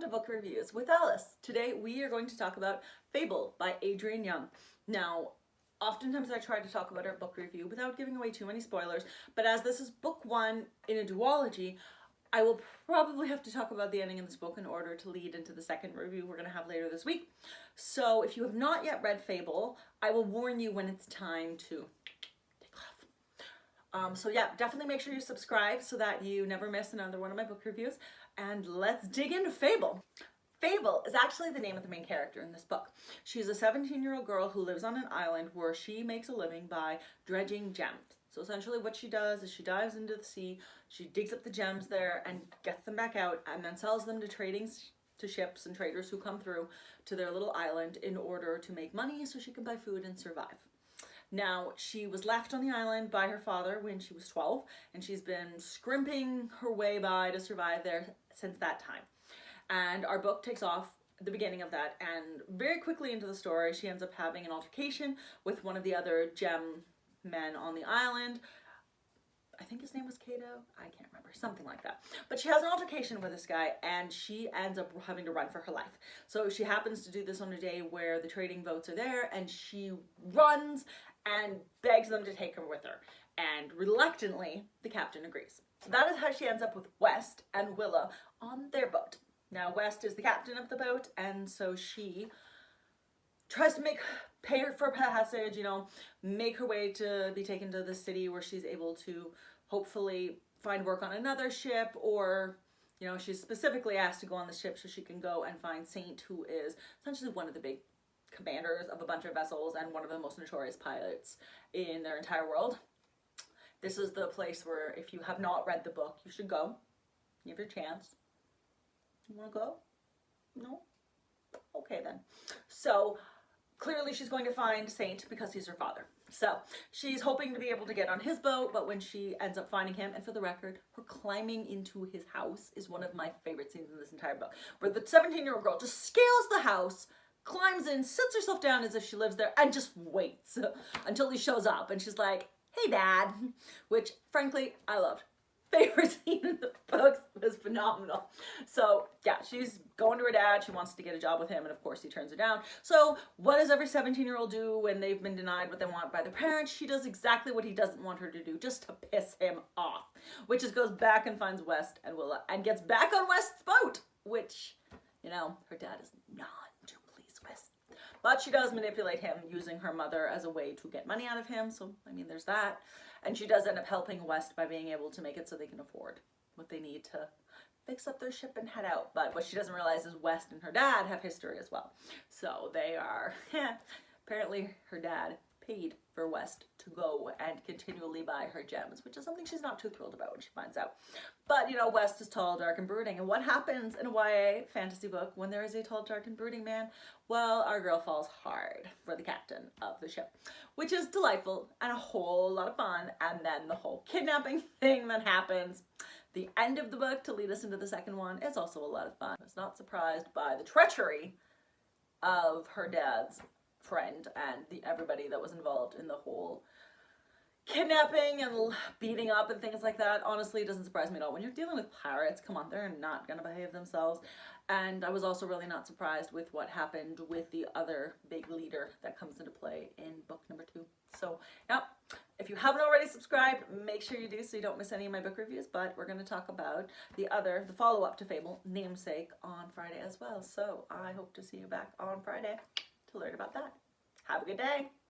to Book Reviews with Alice. Today we are going to talk about Fable by Adrian Young. Now, oftentimes I try to talk about our book review without giving away too many spoilers, but as this is book one in a duology, I will probably have to talk about the ending of this book in order to lead into the second review we're going to have later this week. So if you have not yet read Fable, I will warn you when it's time to take off. So yeah, definitely make sure you subscribe so that you never miss another one of my book reviews. And let's dig into Fable. Fable is actually the name of the main character in this book. She's a 17-year-old girl who lives on an island where she makes a living by dredging gems. So essentially what she does is she dives into the sea, she digs up the gems there and gets them back out and then sells them to ships and traders who come through to their little island in order to make money so she can buy food and survive. Now, she was left on the island by her father when she was 12, and she's been scrimping her way by to survive there since that time. And our book takes off at the beginning of that, and very quickly into the story, she ends up having an altercation with one of the other gem men on the island. I think his name was Cato. I can't remember, something like that. But she has an altercation with this guy and she ends up having to run for her life. So she happens to do this on a day where the trading boats are there and she runs and begs them to take her with her. And reluctantly, the captain agrees. So that is how she ends up with West and Willa on their boat. Now West is the captain of the boat and so she tries to pay her for passage, make her way to be taken to the city where she's able to hopefully find work on another ship, or she's specifically asked to go on the ship so she can go and find Saint, who is essentially one of the big commanders of a bunch of vessels and one of the most notorious pilots in their entire world. This is the place where if you have not read the book, you should go. You have your chance. You want to go? No? Okay then. So clearly she's going to find Saint because he's her father. So she's hoping to be able to get on his boat, but when she ends up finding him, and for the record, her climbing into his house is one of my favorite scenes in this entire book, where the 17-year-old girl just scales the house, climbs in, sits herself down as if she lives there, and just waits until he shows up. And she's like, "Hey, Dad," which frankly, I loved. Favorite scene in the books was phenomenal. So yeah, she's going to her dad, she wants to get a job with him, and of course he turns her down. So what does every 17-year-old do when they've been denied what they want by their parents? She does exactly what he doesn't want her to do, just to piss him off, which is goes back and finds West and Willa and gets back on West's boat, which, her dad is not too pleased with. But she does manipulate him using her mother as a way to get money out of him, so there's that. And she does end up helping West by being able to make it so they can afford what they need to fix up their ship and head out. But what she doesn't realize is West and her dad have history as well. So they are, apparently her dad paid for West to go and continually buy her gems, which is something she's not too thrilled about when she finds out. But, West is tall, dark, and brooding. And what happens in a YA fantasy book when there is a tall, dark, and brooding man? Well, our girl falls hard for the captain of the ship, which is delightful and a whole lot of fun. And then the whole kidnapping thing that happens, the end of the book to lead us into the second one, is also a lot of fun. I was not surprised by the treachery of her dad's friend and everybody that was involved in the whole kidnapping and beating up and things like that. Honestly, it doesn't surprise me at all. When you're dealing with pirates, come on, they're not gonna behave themselves. And I was also really not surprised with what happened with the other big leader that comes into play in book number 2. So yeah, if you haven't already subscribed, make sure you do so you don't miss any of my book reviews. But we're going to talk about the follow-up to Fable, Namesake, on Friday as well. So I hope to see you back on Friday to learn about that. Have a good day.